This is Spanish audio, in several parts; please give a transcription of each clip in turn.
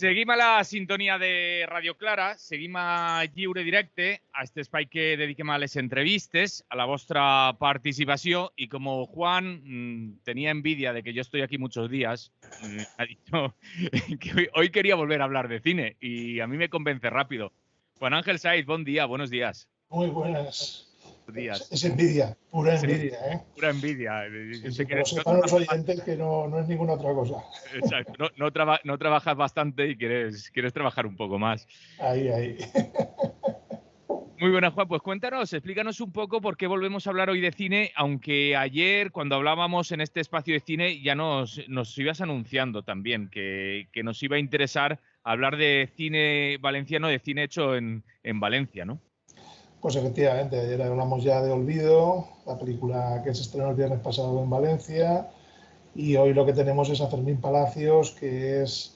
Seguim a la sintonia de Radio Clara, seguim a Lliure Directe, a este espai que dediquem a les entrevistes, a la vostra participació, y como Juan tenía envidia de que yo estoy aquí muchos días, ha dicho que hoy quería volver a hablar de cine, y a mí me convence rápido. Juan Ángel Saiz, buen día, buenos días. Muy buenos días. Es envidia, pura envidia, ¿eh? Pura envidia. Sí, sí, que lo sepan los oyentes que no es ninguna otra cosa. Exacto, no trabajas bastante y quieres trabajar un poco más. Ahí. Muy buenas, Juan. Pues cuéntanos, explícanos un poco por qué volvemos a hablar hoy de cine, aunque ayer, cuando hablábamos en este espacio de cine, ya nos ibas anunciando también que nos iba a interesar hablar de cine valenciano, de cine hecho en Valencia, ¿no? Pues efectivamente, ayer hablamos ya de Olvido, la película que se estrenó el viernes pasado en Valencia, y hoy lo que tenemos es a Fermín Palacios, que es,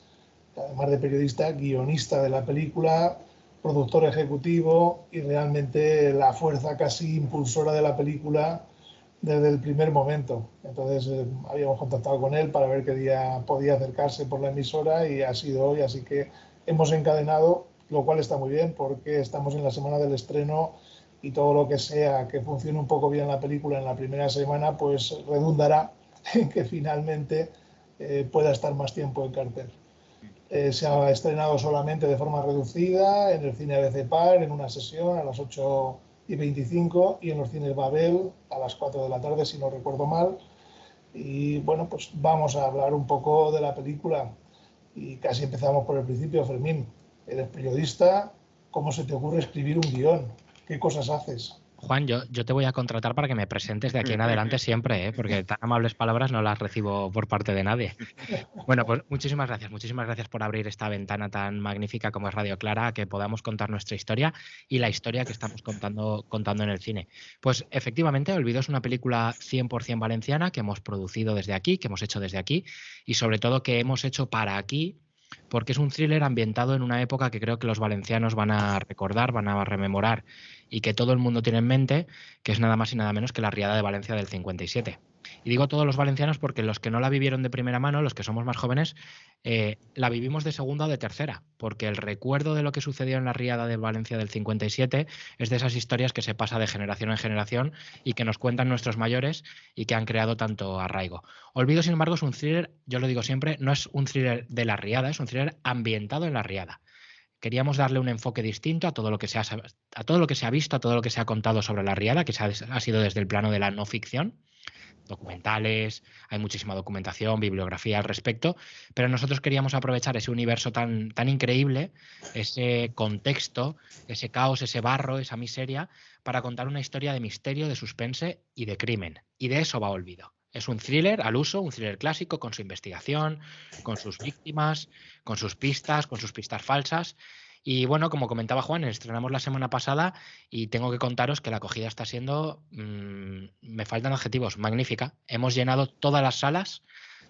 además de periodista, guionista de la película, productor ejecutivo y realmente la fuerza casi impulsora de la película desde el primer momento. Entonces habíamos contactado con él para ver qué día podía acercarse por la emisora y ha sido hoy, así que hemos encadenado, lo cual está muy bien porque estamos en la semana del estreno y todo lo que sea que funcione un poco bien la película en la primera semana pues redundará en que finalmente pueda estar más tiempo en cartel. Se ha estrenado solamente de forma reducida en el cine ABC Par, en una sesión a las 8:25 y en los cines Babel a las 4 de la tarde, si no recuerdo mal. Y bueno, pues vamos a hablar un poco de la película y casi empezamos por el principio. Fermín, eres periodista, ¿cómo se te ocurre escribir un guión? ¿Qué cosas haces? Juan, yo te voy a contratar para que me presentes de aquí en adelante siempre, porque tan amables palabras no las recibo por parte de nadie. Bueno, pues muchísimas gracias por abrir esta ventana tan magnífica como es Radio Clara, a que podamos contar nuestra historia y la historia que estamos contando en el cine. Pues efectivamente, Olvido es una película 100% valenciana que hemos producido desde aquí, que hemos hecho desde aquí y sobre todo que hemos hecho para aquí, porque es un thriller ambientado en una época que creo que los valencianos van a recordar, van a rememorar y que todo el mundo tiene en mente, que es nada más y nada menos que la Riada de Valencia del 57. Y digo todos los valencianos porque los que no la vivieron de primera mano, los que somos más jóvenes, la vivimos de segunda o de tercera, porque el recuerdo de lo que sucedió en la Riada de Valencia del 57 es de esas historias que se pasa de generación en generación y que nos cuentan nuestros mayores y que han creado tanto arraigo. Olvido, sin embargo, es un thriller, yo lo digo siempre, no es un thriller de la Riada, es un thriller ambientado en la Riada. Queríamos darle un enfoque distinto a todo lo que se ha visto, a todo lo que se ha contado sobre la Riada, que ha sido desde el plano de la no ficción, documentales, hay muchísima documentación, bibliografía al respecto, pero nosotros queríamos aprovechar ese universo tan increíble, ese contexto, ese caos, ese barro, esa miseria, para contar una historia de misterio, de suspense y de crimen. Y de eso va Olvido. Es un thriller al uso, un thriller clásico, con su investigación, con sus víctimas, con sus pistas falsas. Y bueno, como comentaba Juan, estrenamos la semana pasada y tengo que contaros que la acogida está siendo, me faltan adjetivos, magnífica. Hemos llenado todas las salas,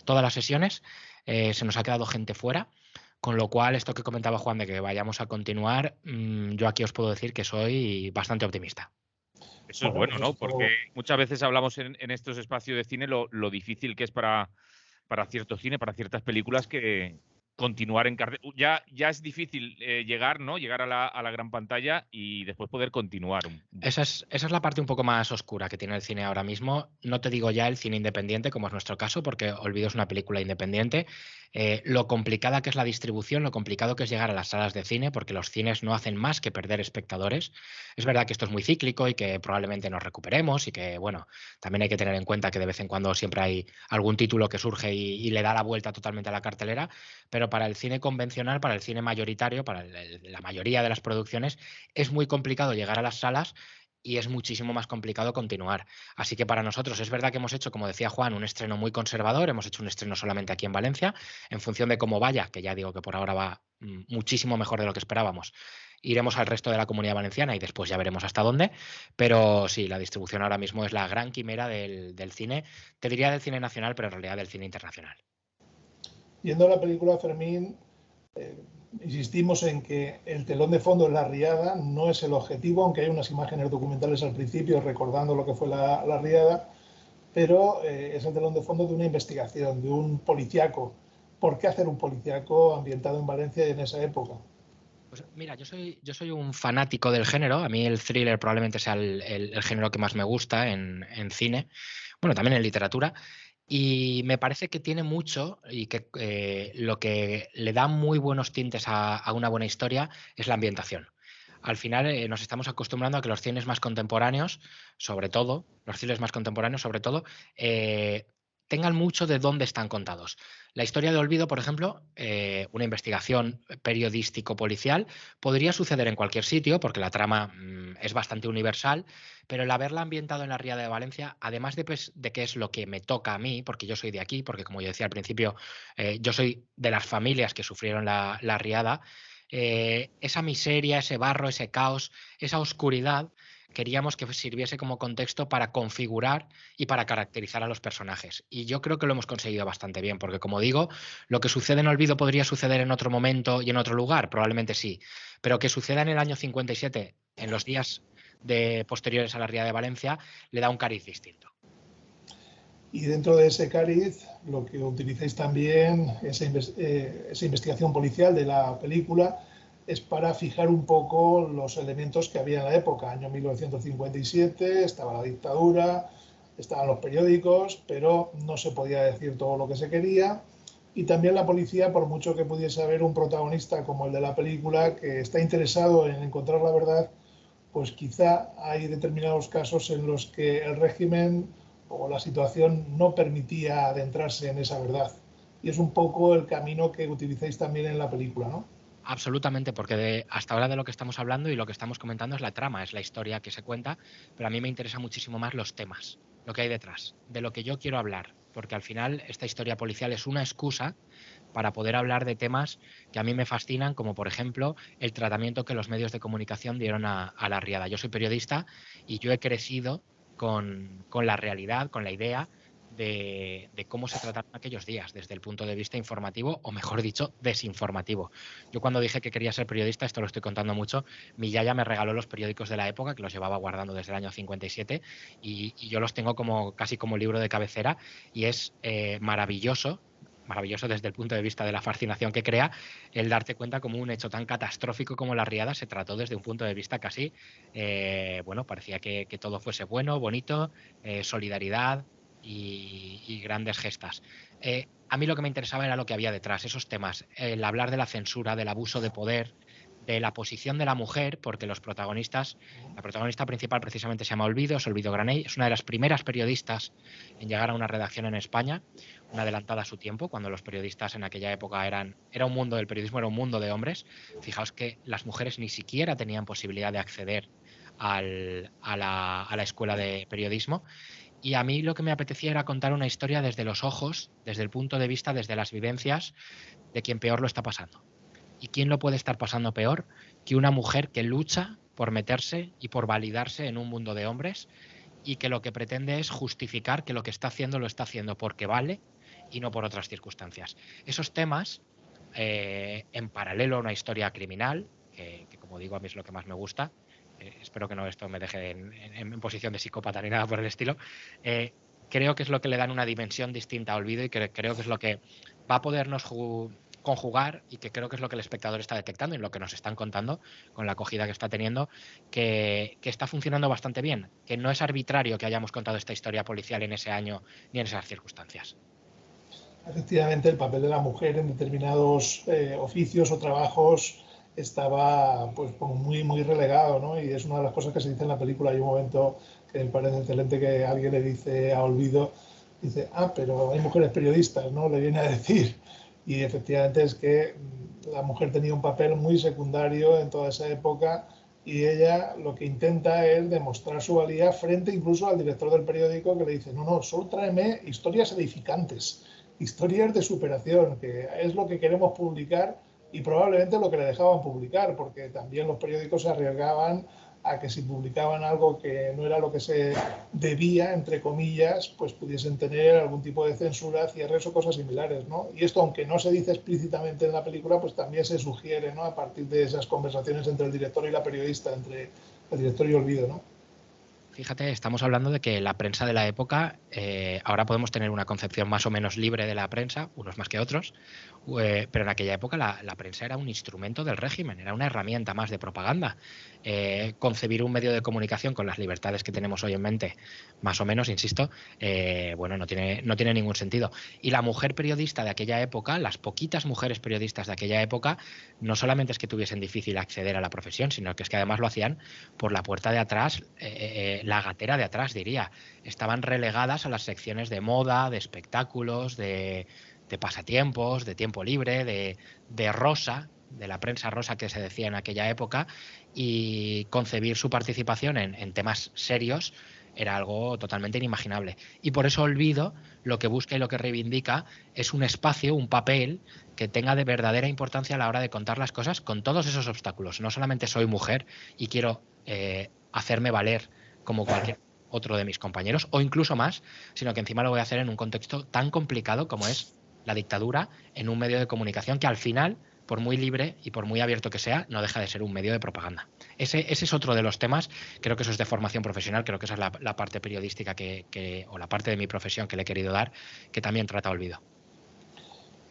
todas las sesiones, se nos ha quedado gente fuera, con lo cual esto que comentaba Juan de que vayamos a continuar, yo aquí os puedo decir que soy bastante optimista. Eso es bueno, ¿no? Porque muchas veces hablamos en estos espacios de cine lo difícil que es para cierto cine, para ciertas películas, que continuar en cartel. Ya es difícil llegar, ¿no? Llegar a la gran pantalla y después poder continuar. Esa es la parte un poco más oscura que tiene el cine ahora mismo. No te digo ya el cine independiente, como es nuestro caso, porque Olvido es una película independiente. Lo complicada que es la distribución, lo complicado que es llegar a las salas de cine, porque los cines no hacen más que perder espectadores. Es verdad que esto es muy cíclico y que probablemente nos recuperemos y que, bueno, también hay que tener en cuenta que de vez en cuando siempre hay algún título que surge y le da la vuelta totalmente a la cartelera, pero para el cine convencional, para el cine mayoritario, para la mayoría de las producciones, es muy complicado llegar a las salas y es muchísimo más complicado continuar. Así que para nosotros es verdad que hemos hecho, como decía Juan, un estreno muy conservador, hemos hecho un estreno solamente aquí en Valencia, en función de cómo vaya, que ya digo que por ahora va muchísimo mejor de lo que esperábamos. Iremos al resto de la Comunidad Valenciana y después ya veremos hasta dónde, pero sí, la distribución ahora mismo es la gran quimera del cine, te diría del cine nacional, pero en realidad del cine internacional. Viendo la película, Fermín, insistimos en que el telón de fondo en la Riada no es el objetivo, aunque hay unas imágenes documentales al principio recordando lo que fue la Riada, pero es el telón de fondo de una investigación, de un policíaco ¿por qué hacer un policíaco ambientado en Valencia y en esa época? Pues mira, yo soy un fanático del género. A mí el thriller probablemente sea el género que más me gusta en cine, bueno, también en literatura. Y me parece que tiene mucho y que lo que le da muy buenos tintes a una buena historia es la ambientación. Al final nos estamos acostumbrando a que los cines más contemporáneos, sobre todo, los cines más contemporáneos, sobre todo, tengan mucho de dónde están contados. La historia de Olvido, por ejemplo, una investigación periodístico-policial, podría suceder en cualquier sitio porque la trama es bastante universal, pero el haberla ambientado en la Ría de Valencia, además de que es lo que me toca a mí, porque yo soy de aquí, porque como yo decía al principio, yo soy de las familias que sufrieron la riada, esa miseria, ese barro, ese caos, esa oscuridad, queríamos que sirviese como contexto para configurar y para caracterizar a los personajes. Y yo creo que lo hemos conseguido bastante bien, porque como digo, lo que sucede en Olvido podría suceder en otro momento y en otro lugar, probablemente sí, pero que suceda en el año 57, en los días posteriores a la Ría de Valencia, le da un cariz distinto. Y dentro de ese cariz, lo que utilizáis también, esa investigación policial de la película, es para fijar un poco los elementos que había en la época. Año 1957, estaba la dictadura, estaban los periódicos, pero no se podía decir todo lo que se quería. Y también la policía, por mucho que pudiese haber un protagonista como el de la película, que está interesado en encontrar la verdad, pues quizá hay determinados casos en los que el régimen o la situación no permitía adentrarse en esa verdad. Y es un poco el camino que utilizáis también en la película, ¿no? Absolutamente, porque hasta ahora de lo que estamos hablando y lo que estamos comentando es la trama, es la historia que se cuenta, pero a mí me interesa muchísimo más los temas, lo que hay detrás, de lo que yo quiero hablar, porque al final esta historia policial es una excusa para poder hablar de temas que a mí me fascinan, como por ejemplo el tratamiento que los medios de comunicación dieron a la riada. Yo soy periodista y yo he crecido con la realidad, con la idea de cómo se trataron aquellos días desde el punto de vista informativo, o mejor dicho, desinformativo. Yo cuando dije que quería ser periodista, esto lo estoy contando mucho, mi yaya me regaló los periódicos de la época, que los llevaba guardando desde el año 57, y yo los tengo casi como libro de cabecera, y es maravilloso desde el punto de vista de la fascinación que crea, el darte cuenta como un hecho tan catastrófico como la riada se trató desde un punto de vista casi, bueno, parecía que todo fuese bueno, bonito, solidaridad y grandes gestas. A mí lo que me interesaba era lo que había detrás, esos temas, el hablar de la censura, del abuso de poder, de la posición de la mujer, porque la protagonista principal precisamente se llama Olvido, es Olvido Granell, es una de las primeras periodistas en llegar a una redacción en España, una adelantada a su tiempo, cuando los periodistas en aquella época era un mundo del periodismo, era un mundo de hombres. Fijaos que las mujeres ni siquiera tenían posibilidad de acceder a la escuela de periodismo. Y a mí lo que me apetecía era contar una historia desde los ojos, desde el punto de vista, desde las vivencias de quien peor lo está pasando. ¿Y quién lo puede estar pasando peor que una mujer que lucha por meterse y por validarse en un mundo de hombres y que lo que pretende es justificar que lo que está haciendo lo está haciendo porque vale y no por otras circunstancias? Esos temas, en paralelo a una historia criminal, que como digo a mí es lo que más me gusta, espero que no esto me deje en posición de psicópata ni nada por el estilo, creo que es lo que le dan una dimensión distinta a Olvido y creo que es lo que va a podernos conjugar y que creo que es lo que el espectador está detectando y lo que nos están contando con la acogida que está teniendo, que está funcionando bastante bien, que no es arbitrario que hayamos contado esta historia policial en ese año ni en esas circunstancias. Efectivamente, el papel de la mujer en determinados oficios o trabajos estaba pues como muy relegado, ¿no? Y es una de las cosas que se dice en la película. Hay un momento que me parece excelente que alguien le dice a Olvido, dice, pero hay mujeres periodistas, ¿no? Le viene a decir. Y efectivamente es que la mujer tenía un papel muy secundario en toda esa época y ella lo que intenta es demostrar su valía frente incluso al director del periódico que le dice, no, solo tráeme historias edificantes, historias de superación, que es lo que queremos publicar y probablemente lo que le dejaban publicar, porque también los periódicos se arriesgaban a que si publicaban algo que no era lo que se debía, entre comillas, pues pudiesen tener algún tipo de censura, cierres o cosas similares, ¿no? Y esto, aunque no se dice explícitamente en la película, pues también se sugiere, ¿no? A partir de esas conversaciones entre el director y la periodista, entre el director y Olvido, ¿no? Fíjate, estamos hablando de que la prensa de la época, ahora podemos tener una concepción más o menos libre de la prensa, unos más que otros, pero en aquella época la prensa era un instrumento del régimen, era una herramienta más de propaganda. Concebir un medio de comunicación con las libertades que tenemos hoy en mente, más o menos, insisto, bueno, no tiene ningún sentido. Y la mujer periodista de aquella época, las poquitas mujeres periodistas de aquella época, no solamente es que tuviesen difícil acceder a la profesión, sino que es que además lo hacían por la puerta de atrás, la gatera de atrás, diría. Estaban relegadas a las secciones de moda, de espectáculos, de pasatiempos, de tiempo libre, de rosa, de la prensa rosa que se decía en aquella época, y concebir su participación en temas serios era algo totalmente inimaginable. Y por eso Olvido lo que busca y lo que reivindica es un espacio, un papel que tenga de verdadera importancia a la hora de contar las cosas con todos esos obstáculos. No solamente soy mujer y quiero hacerme valer como cualquier otro de mis compañeros, o incluso más, sino que encima lo voy a hacer en un contexto tan complicado como es la dictadura en un medio de comunicación que al final, por muy libre y por muy abierto que sea, no deja de ser un medio de propaganda. Ese es otro de los temas, creo que eso es de formación profesional, creo que esa es la parte periodística o la parte de mi profesión que le he querido dar, que también trata Olvido.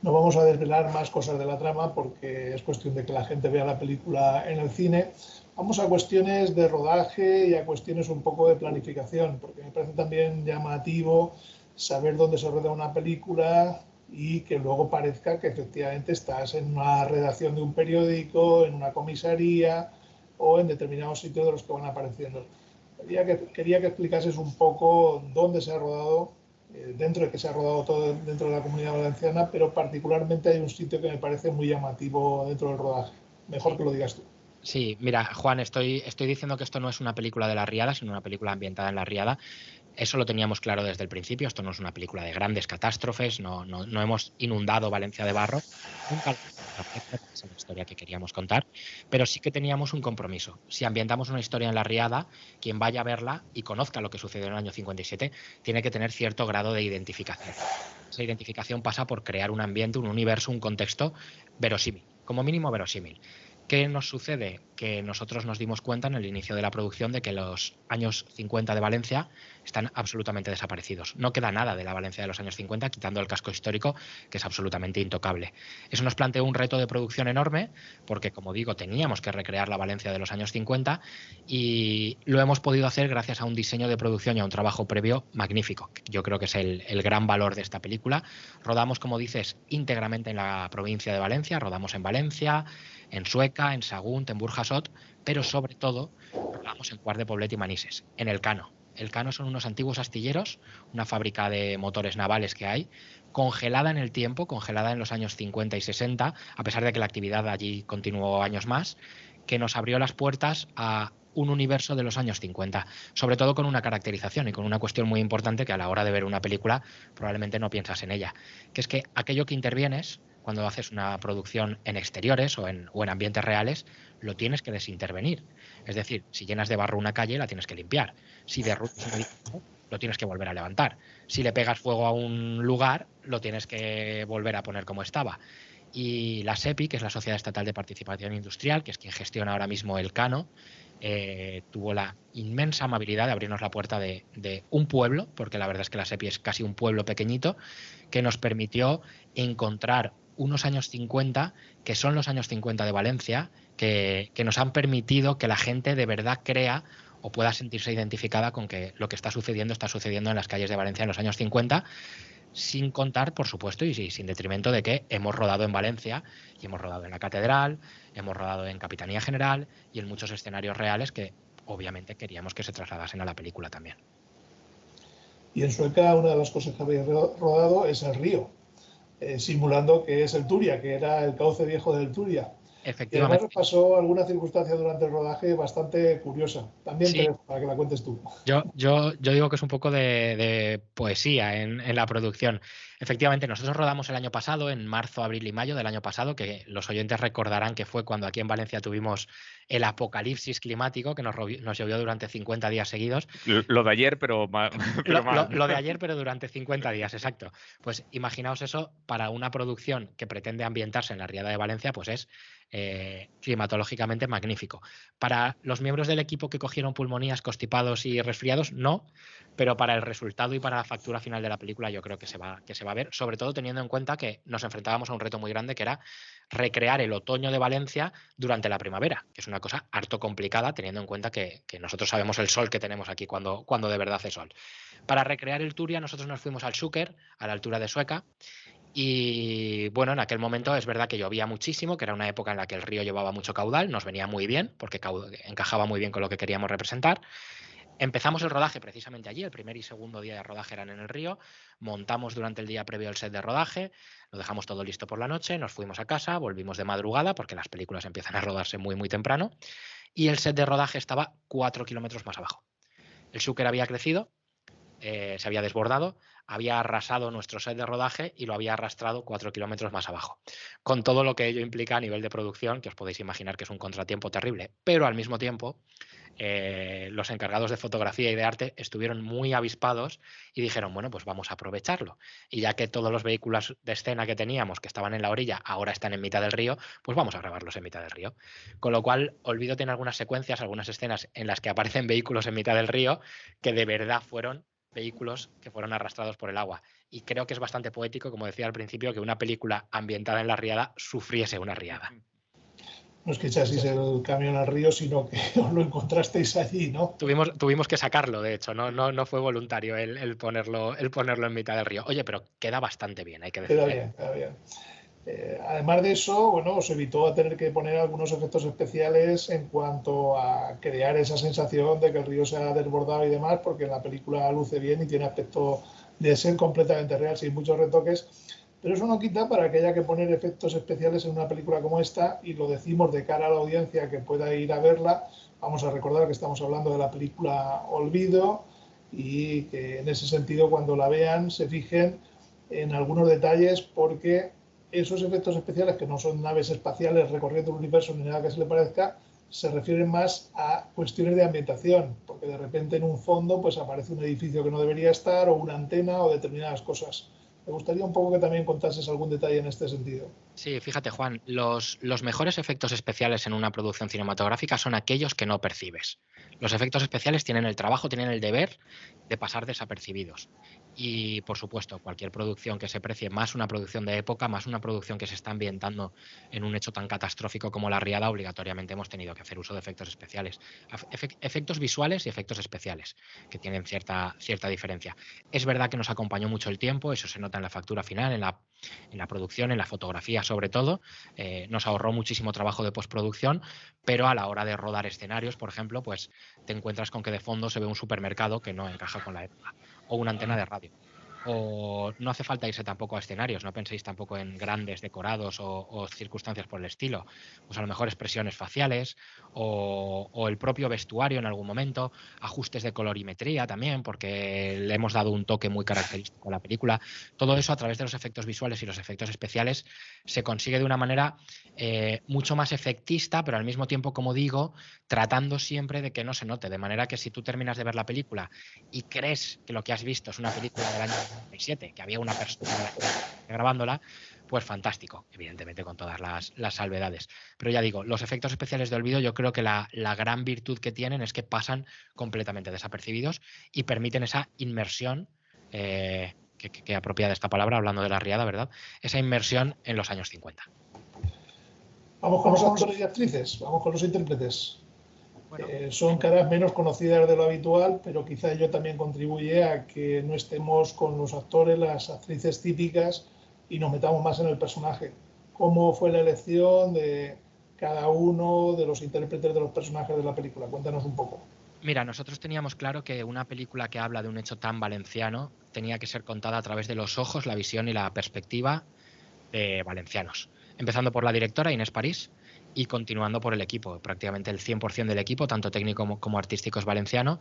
No vamos a desvelar más cosas de la trama porque es cuestión de que la gente vea la película en el cine. Vamos a cuestiones de rodaje y a cuestiones un poco de planificación, porque me parece también llamativo saber dónde se rueda una película y que luego parezca que efectivamente estás en una redacción de un periódico, en una comisaría o en determinados sitios de los que van apareciendo. Quería que explicases un poco dónde se ha rodado, dentro de que se ha rodado todo dentro de la Comunidad Valenciana, pero particularmente hay un sitio que me parece muy llamativo dentro del rodaje. Mejor que lo digas tú. Sí, mira, Juan, estoy diciendo que esto no es una película de La Riada, sino una película ambientada en La Riada. Eso lo teníamos claro desde el principio. Esto no es una película de grandes catástrofes, no hemos inundado Valencia de barro. Nunca es la historia que queríamos contar, pero sí que teníamos un compromiso. Si ambientamos una historia en La Riada, quien vaya a verla y conozca lo que sucedió en el año 57, tiene que tener cierto grado de identificación. Esa identificación pasa por crear un ambiente, un universo, un contexto verosímil, como mínimo verosímil. ¿Qué nos sucede? Que nosotros nos dimos cuenta en el inicio de la producción de que los años 50 de Valencia están absolutamente desaparecidos. No queda nada de la Valencia de los años 50, quitando el casco histórico, que es absolutamente intocable. Eso nos planteó un reto de producción enorme, porque, como digo, teníamos que recrear la Valencia de los años 50 y lo hemos podido hacer gracias a un diseño de producción y a un trabajo previo magnífico. Yo creo que es el gran valor de esta película. Rodamos, como dices, íntegramente en la provincia de Valencia, rodamos en Valencia, en Sueca, en Sagunt, en Burjasot, pero sobre todo rodamos en Quart de Poblet y Manises, en el Cano. El Cano son unos antiguos astilleros, una fábrica de motores navales que hay, congelada en el tiempo, congelada en los años 50 y 60, a pesar de que la actividad allí continuó años más, que nos abrió las puertas a un universo de los años 50, sobre todo con una caracterización y con una cuestión muy importante que a la hora de ver una película probablemente no piensas en ella, que es que aquello que intervienes cuando haces una producción en exteriores o en ambientes reales, lo tienes que desintervenir. Es decir, si llenas de barro una calle, la tienes que limpiar. Si derrumbas un edificio, lo tienes que volver a levantar. Si le pegas fuego a un lugar, lo tienes que volver a poner como estaba. Y la SEPI, que es la Sociedad Estatal de Participación Industrial, que es quien gestiona ahora mismo el Cano, tuvo la inmensa amabilidad de abrirnos la puerta de un pueblo, porque la verdad es que la SEPI es casi un pueblo pequeñito, que nos permitió encontrar unos años 50, que son los años 50 de Valencia, que nos han permitido que la gente de verdad crea o pueda sentirse identificada con que lo que está sucediendo en las calles de Valencia en los años 50, sin contar, por supuesto, y sin detrimento de que hemos rodado en Valencia y hemos rodado en la Catedral, hemos rodado en Capitanía General y en muchos escenarios reales que obviamente queríamos que se trasladasen a la película también. Y en Sueca una de las cosas que habéis rodado es el río, simulando que es el Turia, que era el cauce viejo del Turia. Y además os pasó alguna circunstancia durante el rodaje bastante curiosa. También sí, para que la cuentes tú. Yo digo que es un poco de poesía en la producción. Efectivamente, nosotros rodamos el año pasado, en marzo, abril y mayo del año pasado, que los oyentes recordarán que fue cuando aquí en Valencia tuvimos el apocalipsis climático que nos llovió durante 50 días seguidos. Lo de ayer, pero Lo de ayer, pero durante 50 días, exacto. Pues imaginaos eso para una producción que pretende ambientarse en la Riada de Valencia, pues es climatológicamente magnífico. Para los miembros del equipo que cogieron pulmonías, constipados y resfriados, no, pero para el resultado y para la factura final de la película yo creo que se va a ver, sobre todo teniendo en cuenta que nos enfrentábamos a un reto muy grande que era recrear el otoño de Valencia durante la primavera, que es una cosa harto complicada teniendo en cuenta que nosotros sabemos el sol que tenemos aquí cuando de verdad hace sol. Para recrear el Turia nosotros nos fuimos al Xúquer, a la altura de Sueca, y bueno, en aquel momento es verdad que llovía muchísimo, que era una época en la que el río llevaba mucho caudal, nos venía muy bien porque encajaba muy bien con lo que queríamos representar. Empezamos el rodaje precisamente allí, el primer y segundo día de rodaje eran en el río, montamos durante el día previo el set de rodaje, lo dejamos todo listo por la noche, nos fuimos a casa, volvimos de madrugada porque las películas empiezan a rodarse muy muy temprano y el set de rodaje estaba 4 kilómetros más abajo. El Xúquer había crecido, se había desbordado, había arrasado nuestro set de rodaje y lo había arrastrado 4 kilómetros más abajo. Con todo lo que ello implica a nivel de producción, que os podéis imaginar que es un contratiempo terrible, pero al mismo tiempo los encargados de fotografía y de arte estuvieron muy avispados y dijeron, bueno, pues vamos a aprovecharlo. Y ya que todos los vehículos de escena que teníamos, que estaban en la orilla, ahora están en mitad del río, pues vamos a grabarlos en mitad del río. Con lo cual, Olvido tiene algunas secuencias, algunas escenas en las que aparecen vehículos en mitad del río que de verdad fueron vehículos que fueron arrastrados por el agua. Y creo que es bastante poético, como decía al principio, que una película ambientada en la riada sufriese una riada. No es que echaseis el camión al río, sino que os lo encontrasteis allí, ¿no? Tuvimos que sacarlo, de hecho, no fue voluntario el ponerlo en mitad del río. Oye, pero queda bastante bien, hay que decir. Queda bien. Además de eso, bueno, os evitó a tener que poner algunos efectos especiales en cuanto a crear esa sensación de que el río se ha desbordado y demás, porque en la película luce bien y tiene aspecto de ser completamente real, sin muchos retoques. Pero eso no quita para que haya que poner efectos especiales en una película como esta, y lo decimos de cara a la audiencia que pueda ir a verla. Vamos a recordar que estamos hablando de la película Olvido y que en ese sentido cuando la vean se fijen en algunos detalles, porque esos efectos especiales, que no son naves espaciales recorriendo el universo ni nada que se le parezca, se refieren más a cuestiones de ambientación, porque de repente en un fondo pues aparece un edificio que no debería estar, o una antena, o determinadas cosas. Me gustaría un poco que también contases algún detalle en este sentido. Sí, fíjate, Juan, los mejores efectos especiales en una producción cinematográfica son aquellos que no percibes. Los efectos especiales tienen el trabajo, tienen el deber de pasar desapercibidos. Y, por supuesto, cualquier producción que se precie, más una producción de época, más una producción que se está ambientando en un hecho tan catastrófico como la riada, obligatoriamente hemos tenido que hacer uso de efectos especiales. Efectos visuales y efectos especiales, que tienen cierta diferencia. Es verdad que nos acompañó mucho el tiempo, eso se nota en la factura final, en la producción, en la fotografía sobre todo, nos ahorró muchísimo trabajo de postproducción, pero a la hora de rodar escenarios, por ejemplo, pues te encuentras con que de fondo se ve un supermercado que no encaja con la época, o una antena de radio. O no hace falta irse tampoco a escenarios, no penséis tampoco en grandes decorados o circunstancias por el estilo. Pues a lo mejor expresiones faciales o el propio vestuario en algún momento, ajustes de colorimetría también, porque le hemos dado un toque muy característico a la película. Todo eso a través de los efectos visuales y los efectos especiales se consigue de una manera mucho más efectista, pero al mismo tiempo, como digo, tratando siempre de que no se note. De manera que si tú terminas de ver la película y crees que lo que has visto es una película del año 97, que había una persona grabándola, pues fantástico, evidentemente con todas las salvedades. Pero ya digo, los efectos especiales de Olvido yo creo que la gran virtud que tienen es que pasan completamente desapercibidos y permiten esa inmersión, que apropiada esta palabra, hablando de la riada, ¿verdad? Esa inmersión en los años 50. Vamos con los actores y actrices, vamos con los intérpretes. Bueno, son caras menos conocidas de lo habitual, pero quizá ello también contribuye a que no estemos con los actores, las actrices típicas, y nos metamos más en el personaje. ¿Cómo fue la elección de cada uno de los intérpretes de los personajes de la película? Cuéntanos un poco. Mira, nosotros teníamos claro que una película que habla de un hecho tan valenciano tenía que ser contada a través de los ojos, la visión y la perspectiva de valencianos. Empezando por la directora Inés París y continuando por el equipo. Prácticamente el 100% del equipo, tanto técnico como artístico, es valenciano.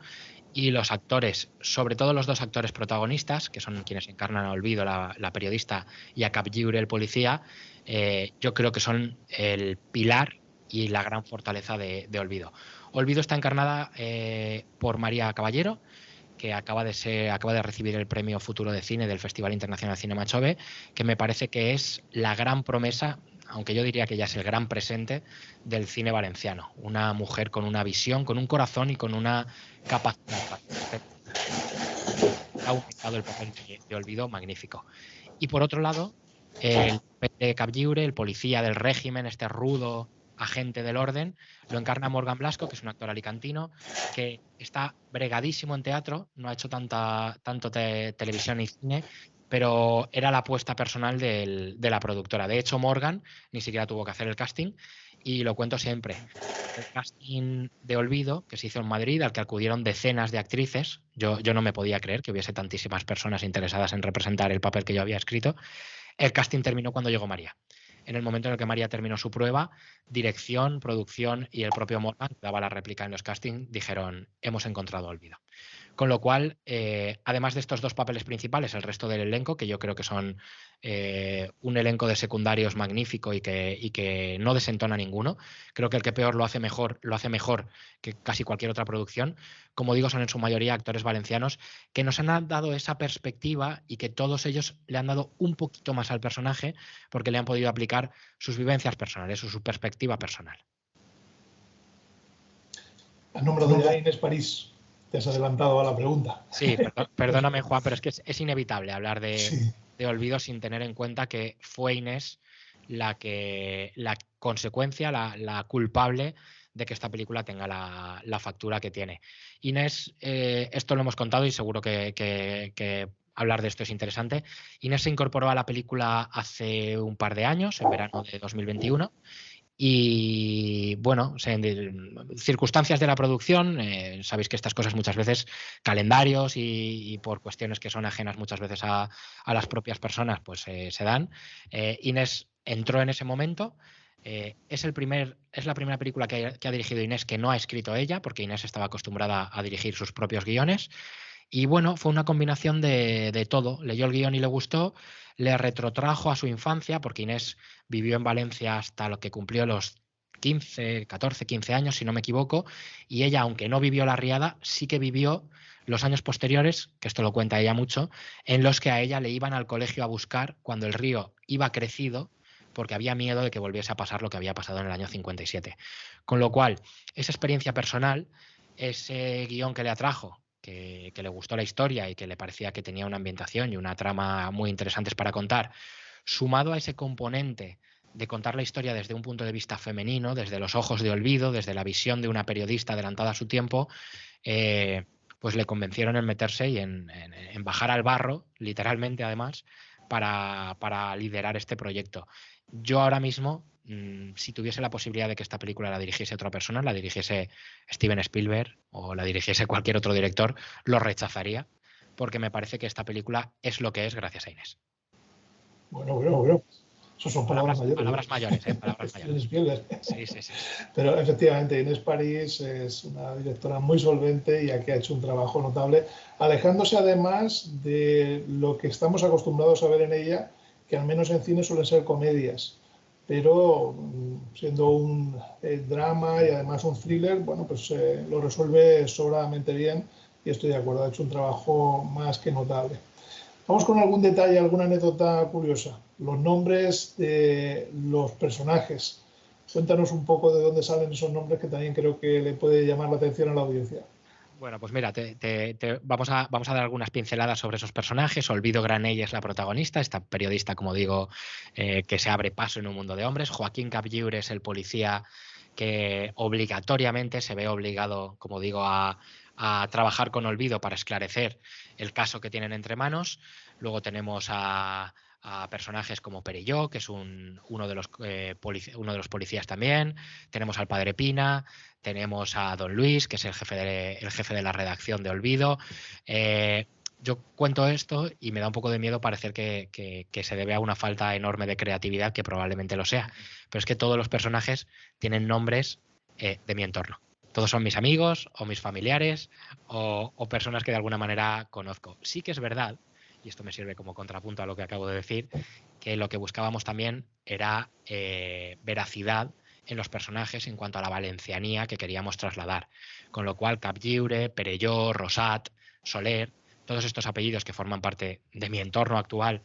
Y los actores, sobre todo los dos actores protagonistas, que son quienes encarnan a Olvido, la periodista, y a Capgiure, el policía, yo creo que son el pilar y la gran fortaleza de Olvido. Olvido está encarnada por María Caballero, que acaba de recibir el premio Futuro de Cine del Festival Internacional Cinema Chove, que me parece que es la gran promesa, aunque yo diría que ya es el gran presente del cine valenciano. Una mujer con una visión, con un corazón y con una capacidad. Ha aumentado el papel de Olvido magnífico. Y por otro lado, el de Capgiure, el policía del régimen, este rudo agente del orden, lo encarna Morgan Blasco, que es un actor alicantino, que está bregadísimo en teatro, no ha hecho tanto televisión y cine, pero era la apuesta personal de la productora. De hecho, Morgan ni siquiera tuvo que hacer el casting, y lo cuento siempre. El casting de Olvido, que se hizo en Madrid, al que acudieron decenas de actrices, yo no me podía creer que hubiese tantísimas personas interesadas en representar el papel que yo había escrito. El casting terminó cuando llegó María. En el momento en el que María terminó su prueba, dirección, producción y el propio Morgan, que daba la réplica en los castings, dijeron: hemos encontrado Olvido. Con lo cual, además de estos dos papeles principales, el resto del elenco, que yo creo que son un elenco de secundarios magnífico y que no desentona ninguno, creo que el que peor lo hace mejor que casi cualquier otra producción. Como digo, son en su mayoría actores valencianos que nos han dado esa perspectiva y que todos ellos le han dado un poquito más al personaje porque le han podido aplicar sus vivencias personales o su perspectiva personal. Has nombrado ya a Inés París. Te has adelantado a la pregunta. Sí, perdóname, Juan, pero es que es inevitable hablar de Olvido sin tener en cuenta que fue Inés la consecuencia, la culpable de que esta película tenga la factura que tiene. Inés, esto lo hemos contado y seguro que hablar de esto es interesante. Inés se incorporó a la película hace un par de años, en verano de 2021. Y bueno, circunstancias de la producción, sabéis que estas cosas muchas veces, calendarios y por cuestiones que son ajenas muchas veces a las propias personas, pues se dan. Inés entró en ese momento. Es la primera película que ha dirigido Inés que no ha escrito ella, porque Inés estaba acostumbrada a dirigir sus propios guiones. Y bueno, fue una combinación de todo. Leyó el guión y le gustó, le retrotrajo a su infancia, porque Inés vivió en Valencia hasta lo que cumplió los 14, 15 años, si no me equivoco, y ella, aunque no vivió la riada, sí que vivió los años posteriores, que esto lo cuenta ella mucho, en los que a ella le iban al colegio a buscar cuando el río iba crecido, porque había miedo de que volviese a pasar lo que había pasado en el año 57. Con lo cual, esa experiencia personal, ese guión que le atrajo, que le gustó la historia y que le parecía que tenía una ambientación y una trama muy interesantes para contar, sumado a ese componente de contar la historia desde un punto de vista femenino, desde los ojos de Olvido, desde la visión de una periodista adelantada a su tiempo, pues le convencieron en meterse y en bajar al barro, literalmente además, para liderar este proyecto. Yo ahora mismo, si tuviese la posibilidad de que esta película la dirigiese otra persona, la dirigiese Steven Spielberg o la dirigiese cualquier otro director, lo rechazaría, porque me parece que esta película es lo que es gracias a Inés. Bueno. Eso son palabras mayores. Palabras mayores, palabras mayores. Sí. Pero efectivamente, Inés París es una directora muy solvente y aquí ha hecho un trabajo notable, alejándose además de lo que estamos acostumbrados a ver en ella, que al menos en cine suelen ser comedias. Pero siendo un drama y además un thriller, bueno, pues lo resuelve sobradamente bien y estoy de acuerdo, ha hecho un trabajo más que notable. Vamos con algún detalle, alguna anécdota curiosa. Los nombres de los personajes. Cuéntanos un poco de dónde salen esos nombres que también creo que le puede llamar la atención a la audiencia. Bueno, pues mira, vamos a dar algunas pinceladas sobre esos personajes. Olvido Granell es la protagonista, esta periodista, como digo, que se abre paso en un mundo de hombres. Joaquín Capgiure es el policía que obligatoriamente se ve obligado, como digo, a trabajar con Olvido para esclarecer el caso que tienen entre manos. Luego tenemos a personajes como Perelló, que es uno de los policías también. Tenemos al padre Pina, tenemos a don Luis, que es el jefe de la redacción de Olvido. Yo cuento esto y me da un poco de miedo parecer que se debe a una falta enorme de creatividad, que probablemente lo sea. Pero es que todos los personajes tienen nombres de mi entorno. Todos son mis amigos o mis familiares o personas que de alguna manera conozco. Sí que es verdad, y esto me sirve como contrapunto a lo que acabo de decir, que lo que buscábamos también era veracidad en los personajes en cuanto a la valencianía que queríamos trasladar. Con lo cual, Caplliure, Perelló, Rosat, Soler, todos estos apellidos que forman parte de mi entorno actual,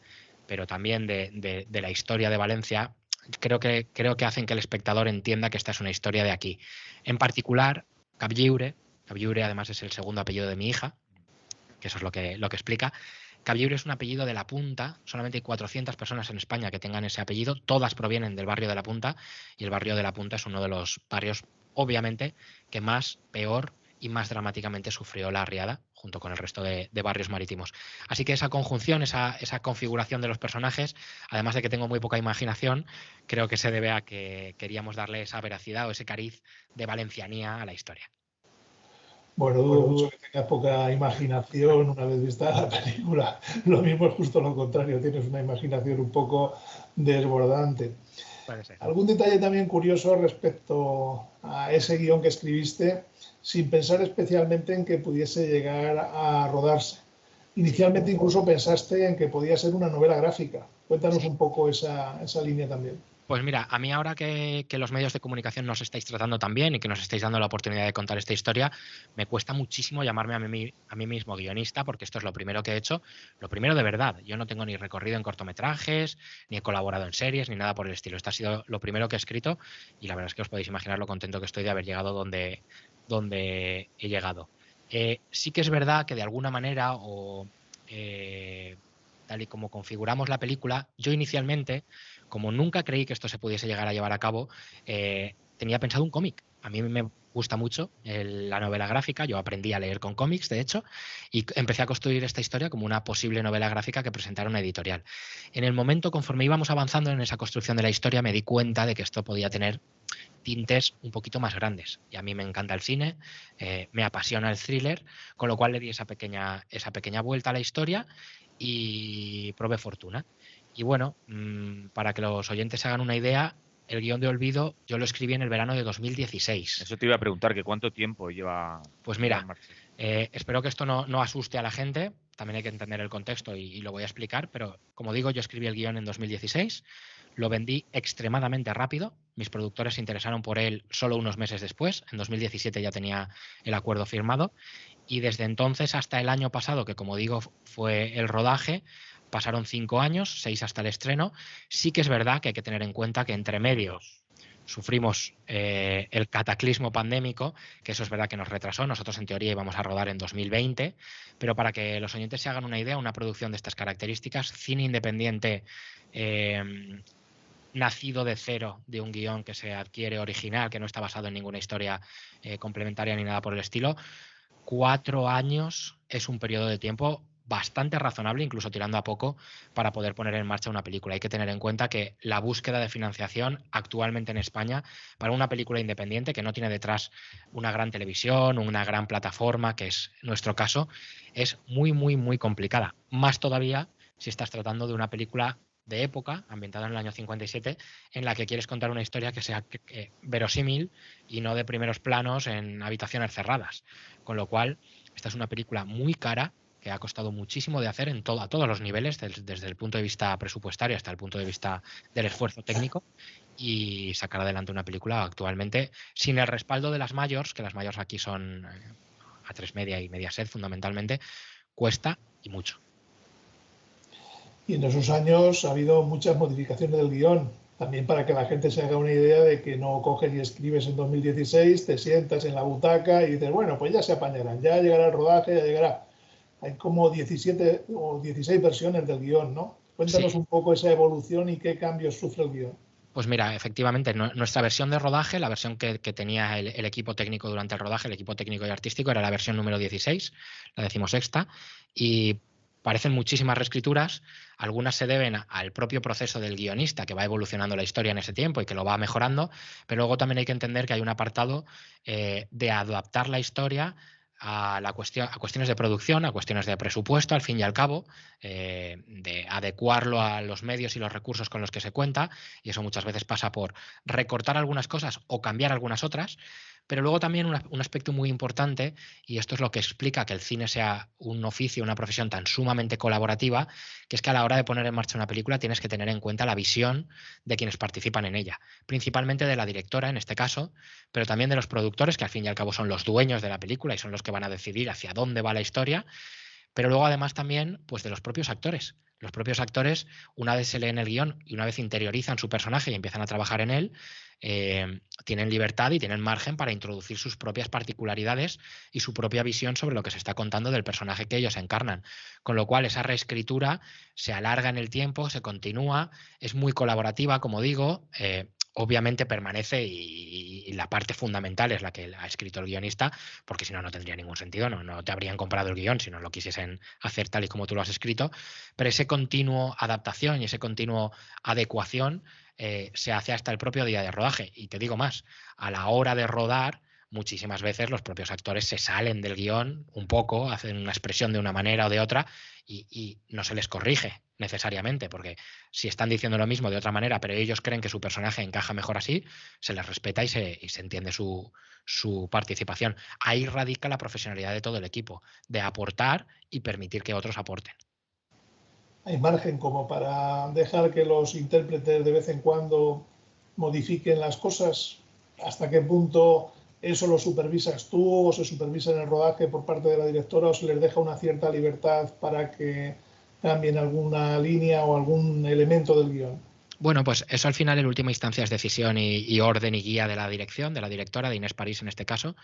pero también de la historia de Valencia, creo que hacen que el espectador entienda que esta es una historia de aquí. En particular, Caplliure además es el segundo apellido de mi hija, que eso es lo que explica. Caplliure es un apellido de La Punta, solamente hay 400 personas en España que tengan ese apellido, todas provienen del barrio de La Punta, y el barrio de La Punta es uno de los barrios, obviamente, que más, peor y más dramáticamente sufrió la riada, junto con el resto de barrios marítimos. Así que esa conjunción, esa configuración de los personajes, además de que tengo muy poca imaginación, creo que se debe a que queríamos darle esa veracidad o ese cariz de valencianía a la historia. Bueno, dudo mucho que tengas poca imaginación una vez vista la película. Lo mismo es justo lo contrario, tienes una imaginación un poco desbordante. Puede ser. ¿Algún detalle también curioso respecto a ese guión que escribiste, sin pensar especialmente en que pudiese llegar a rodarse? Inicialmente incluso pensaste en que podía ser una novela gráfica. Cuéntanos un poco esa línea también. Pues mira, a mí ahora que los medios de comunicación nos estáis tratando tan bien y que nos estáis dando la oportunidad de contar esta historia, me cuesta muchísimo llamarme a mí mismo guionista, porque esto es lo primero que he hecho, lo primero de verdad. Yo no tengo ni recorrido en cortometrajes, ni he colaborado en series, ni nada por el estilo. Esto ha sido lo primero que he escrito y la verdad es que os podéis imaginar lo contento que estoy de haber llegado donde he llegado. Sí que es verdad que de alguna manera tal y como configuramos la película, yo inicialmente, como nunca creí que esto se pudiese llegar a llevar a cabo, tenía pensado un cómic. A mí me gusta mucho la novela gráfica, yo aprendí a leer con cómics, de hecho, y empecé a construir esta historia como una posible novela gráfica que presentara una editorial. En el momento, conforme íbamos avanzando en esa construcción de la historia, me di cuenta de que esto podía tener tintes un poquito más grandes. Y a mí me encanta el cine, me apasiona el thriller, con lo cual le di esa pequeña vuelta a la historia y probé fortuna. Y bueno, para que los oyentes se hagan una idea, el guión de Olvido yo lo escribí en el verano de 2016. Eso te iba a preguntar, que cuánto tiempo lleva. Pues mira, espero que esto no asuste a la gente, también hay que entender el contexto y lo voy a explicar, pero como digo, yo escribí el guión en 2016, lo vendí extremadamente rápido, mis productores se interesaron por él solo unos meses después, en 2017 ya tenía el acuerdo firmado, y desde entonces hasta el año pasado, que como digo fue el rodaje, pasaron 5 años, 6 hasta el estreno. Sí que es verdad que hay que tener en cuenta que entre medios sufrimos el cataclismo pandémico, que eso es verdad que nos retrasó. Nosotros en teoría íbamos a rodar en 2020, pero para que los oyentes se hagan una idea, una producción de estas características, cine independiente nacido de cero, de un guión que se adquiere original, que no está basado en ninguna historia complementaria ni nada por el estilo, 4 años es un periodo de tiempo bastante razonable, incluso tirando a poco, para poder poner en marcha una película. Hay que tener en cuenta que la búsqueda de financiación actualmente en España para una película independiente que no tiene detrás una gran televisión, una gran plataforma, que es nuestro caso, es muy, muy, muy complicada. Más todavía si estás tratando de una película de época, ambientada en el año 57, en la que quieres contar una historia que sea verosímil y no de primeros planos en habitaciones cerradas. Con lo cual, esta es una película muy cara, que ha costado muchísimo de hacer a todos los niveles, desde el punto de vista presupuestario hasta el punto de vista del esfuerzo técnico, y sacar adelante una película actualmente sin el respaldo de las mayors, que las mayors aquí son A3 Media y Mediaset fundamentalmente, cuesta y mucho. Y en esos años ha habido muchas modificaciones del guión, también para que la gente se haga una idea de que no coges y escribes en 2016, te sientas en la butaca y dices, bueno, pues ya se apañarán, ya llegará el rodaje, ya llegará. Hay como 17 o 16 versiones del guión, ¿no? Cuéntanos un poco esa evolución y qué cambios sufre el guión. Pues mira, efectivamente, nuestra versión de rodaje, la versión que tenía el equipo técnico durante el rodaje, el equipo técnico y artístico, era la versión número 16, la 16ª, y parecen muchísimas reescrituras. Algunas se deben al propio proceso del guionista, que va evolucionando la historia en ese tiempo y que lo va mejorando, pero luego también hay que entender que hay un apartado de adaptar la historia a cuestiones de producción, a cuestiones de presupuesto, al fin y al cabo, de adecuarlo a los medios y los recursos con los que se cuenta, y eso muchas veces pasa por recortar algunas cosas o cambiar algunas otras, Pero luego también un aspecto muy importante, y esto es lo que explica que el cine sea un oficio, una profesión tan sumamente colaborativa, que es que a la hora de poner en marcha una película tienes que tener en cuenta la visión de quienes participan en ella, principalmente de la directora en este caso, pero también de los productores, que al fin y al cabo son los dueños de la película y son los que van a decidir hacia dónde va la historia, pero luego además también pues de los propios actores. Los propios actores, una vez se leen el guión y una vez interiorizan su personaje y empiezan a trabajar en él, tienen libertad y tienen margen para introducir sus propias particularidades y su propia visión sobre lo que se está contando del personaje que ellos encarnan. Con lo cual esa reescritura se alarga en el tiempo, se continúa, es muy colaborativa, como digo. Obviamente permanece y la parte fundamental es la que ha escrito el guionista, porque si no, no tendría ningún sentido, no te habrían comprado el guión si no lo quisiesen hacer tal y como tú lo has escrito, pero ese continuo adaptación y ese continuo adecuación se hace hasta el propio día de rodaje. Y te digo más, a la hora de rodar, muchísimas veces los propios actores se salen del guión un poco, hacen una expresión de una manera o de otra y no se les corrige necesariamente, porque si están diciendo lo mismo de otra manera, pero ellos creen que su personaje encaja mejor así, se les respeta y se entiende su participación. Ahí radica la profesionalidad de todo el equipo, de aportar y permitir que otros aporten. Hay margen como para dejar que los intérpretes de vez en cuando modifiquen las cosas. ¿Hasta qué punto eso lo supervisas tú o se supervisa en el rodaje por parte de la directora o se les deja una cierta libertad para que cambien alguna línea o algún elemento del guión? Bueno, pues eso al final en última instancia es decisión y orden y guía de la dirección, de la directora, de Inés París en este caso.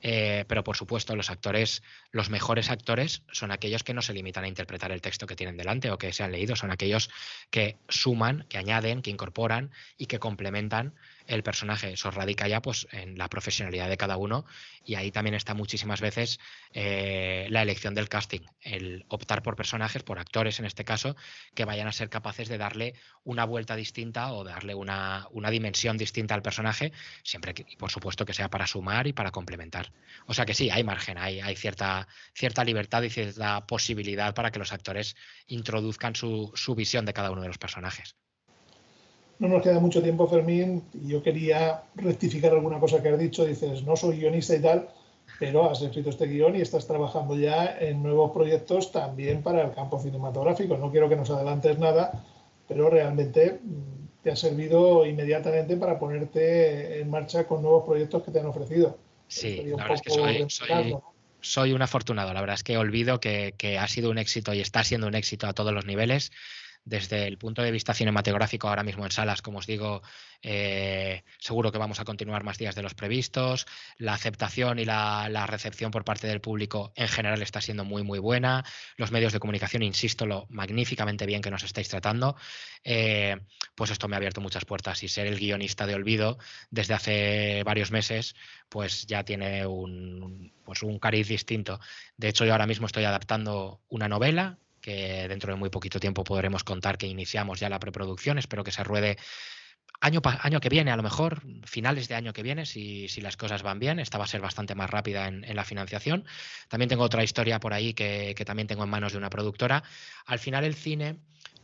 Pero por supuesto los actores, los mejores actores son aquellos que no se limitan a interpretar el texto que tienen delante o que se han leído, son aquellos que suman, que añaden, que incorporan y que complementan el personaje. Eso radica ya pues en la profesionalidad de cada uno y ahí también está muchísimas veces la elección del casting, el optar por personajes, por actores en este caso, que vayan a ser capaces de darle una vuelta distinta o darle una dimensión distinta al personaje, siempre que, por supuesto, que sea para sumar y para complementar. O sea que sí, hay margen, hay cierta libertad y cierta posibilidad para que los actores introduzcan su visión de cada uno de los personajes. No nos queda mucho tiempo, Fermín, y yo quería rectificar alguna cosa que has dicho. Dices, no soy guionista y tal, pero has escrito este guión y estás trabajando ya en nuevos proyectos también para el campo cinematográfico. No quiero que nos adelantes nada, pero realmente te ha servido inmediatamente para ponerte en marcha con nuevos proyectos que te han ofrecido. Sí, la verdad es que soy un afortunado. La verdad es que olvido que ha sido un éxito y está siendo un éxito a todos los niveles. Desde el punto de vista cinematográfico, ahora mismo en salas, como os digo, seguro que vamos a continuar más días de los previstos. La aceptación y la recepción por parte del público en general está siendo muy, muy buena. Los medios de comunicación, insisto, lo magníficamente bien que nos estáis tratando. Pues esto me ha abierto muchas puertas y ser el guionista de Olvido desde hace varios meses, pues ya tiene un cariz distinto. De hecho, yo ahora mismo estoy adaptando una novela que dentro de muy poquito tiempo podremos contar que iniciamos ya la preproducción. Espero que se ruede año que viene, a lo mejor, finales de año que viene, si las cosas van bien. Esta va a ser bastante más rápida en la financiación. También tengo otra historia por ahí que también tengo en manos de una productora. Al final el cine,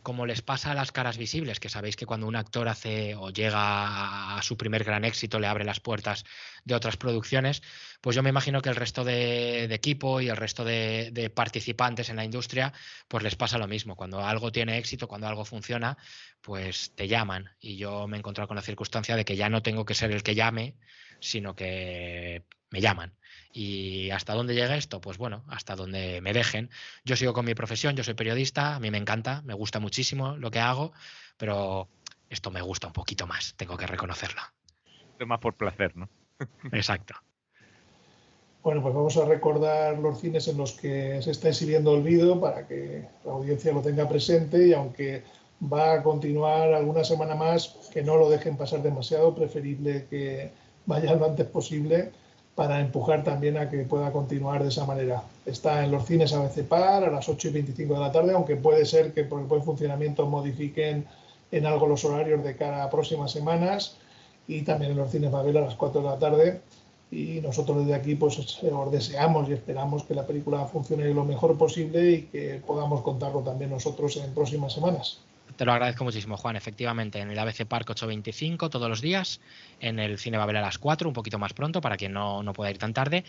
como les pasa a las caras visibles, que sabéis que cuando un actor hace o llega a su primer gran éxito le abre las puertas de otras producciones, pues yo me imagino que el resto de equipo y el resto de participantes en la industria pues les pasa lo mismo. Cuando algo tiene éxito, cuando algo funciona, pues te llaman. Y yo me he encontrado con la circunstancia de que ya no tengo que ser el que llame, sino que me llaman. ¿Y hasta dónde llega esto? Pues bueno, hasta donde me dejen. Yo sigo con mi profesión, yo soy periodista, a mí me encanta, me gusta muchísimo lo que hago, pero esto me gusta un poquito más, tengo que reconocerlo. Es más por placer, ¿no? Exacto. Bueno, pues vamos a recordar los cines en los que se está exhibiendo Olvido para que la audiencia lo tenga presente y aunque va a continuar alguna semana más, que no lo dejen pasar demasiado, preferible que vaya lo antes posible para empujar también a que pueda continuar de esa manera. Está en los cines ABC Par a las 8:25 de la tarde, aunque puede ser que por el buen funcionamiento modifiquen en algo los horarios de cara a próximas semanas, y también en los cines Babel a las 4 de la tarde. Y nosotros desde aquí pues os deseamos y esperamos que la película funcione lo mejor posible y que podamos contarlo también nosotros en próximas semanas. Te lo agradezco muchísimo, Juan. Efectivamente, en el ABC Park 8:25 todos los días, en el Cine Babel a las 4, un poquito más pronto, para quien no pueda ir tan tarde.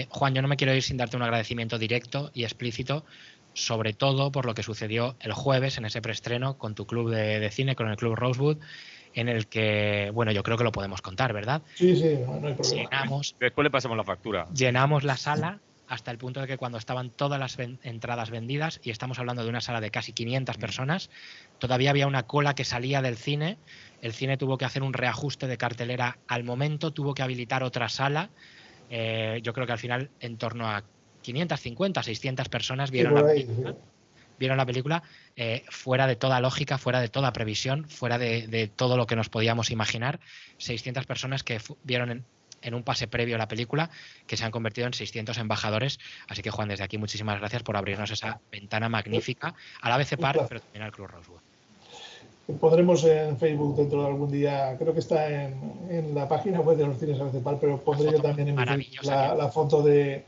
Juan, yo no me quiero ir sin darte un agradecimiento directo y explícito, sobre todo por lo que sucedió el jueves en ese preestreno con tu club de cine, con el Club Rosewood, en el que, bueno, yo creo que lo podemos contar, ¿verdad? Sí, no hay problema. Después le pasamos la factura. Llenamos la sala hasta el punto de que cuando estaban todas las entradas vendidas, y estamos hablando de una sala de casi 500 personas, todavía había una cola que salía del cine. El cine tuvo que hacer un reajuste de cartelera al momento, tuvo que habilitar otra sala. Yo creo que al final en torno a 550, 600 personas vieron la película fuera de toda lógica, fuera de toda previsión, fuera de todo lo que nos podíamos imaginar. 600 personas que vieron en un pase previo a la película, que se han convertido en 600 embajadores. Así que, Juan, desde aquí muchísimas gracias por abrirnos esa ventana magnífica al ABC Park, pero también al Club Rosewood. Pondremos en Facebook dentro de algún día, creo que está en la página web de los cines ABC Park, pero pondré yo también en mi Facebook la foto de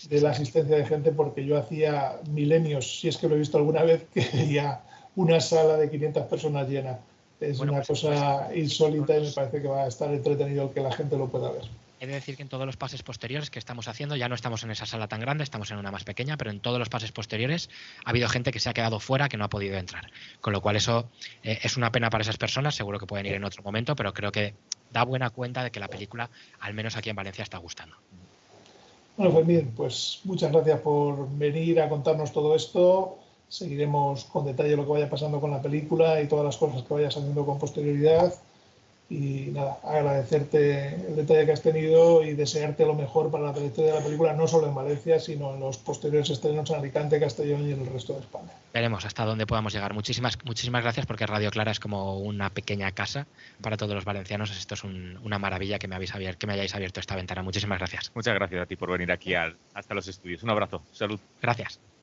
la asistencia de gente, porque yo hacía milenios, si es que lo he visto alguna vez, que veía una sala de 500 personas llena. Es una cosa insólita y me parece que va a estar entretenido el que la gente lo pueda ver. He de decir que en todos los pases posteriores que estamos haciendo, ya no estamos en esa sala tan grande, estamos en una más pequeña, pero en todos los pases posteriores ha habido gente que se ha quedado fuera, que no ha podido entrar. Con lo cual eso es una pena para esas personas, seguro que pueden ir en otro momento, pero creo que da buena cuenta de que la película, al menos aquí en Valencia, está gustando. Bueno, Fermín, pues muchas gracias por venir a contarnos todo esto. Seguiremos con detalle lo que vaya pasando con la película y todas las cosas que vayas haciendo con posterioridad. Y nada, agradecerte el detalle que has tenido y desearte lo mejor para la trayectoria de la película, no solo en Valencia, sino en los posteriores estrenos en Alicante, Castellón y en el resto de España. Veremos hasta dónde podamos llegar. Muchísimas gracias, porque Radio Clara es como una pequeña casa para todos los valencianos. Esto es una maravilla que me hayáis abierto esta ventana. Muchísimas gracias. Muchas gracias a ti por venir aquí hasta los estudios. Un abrazo. Salud. Gracias.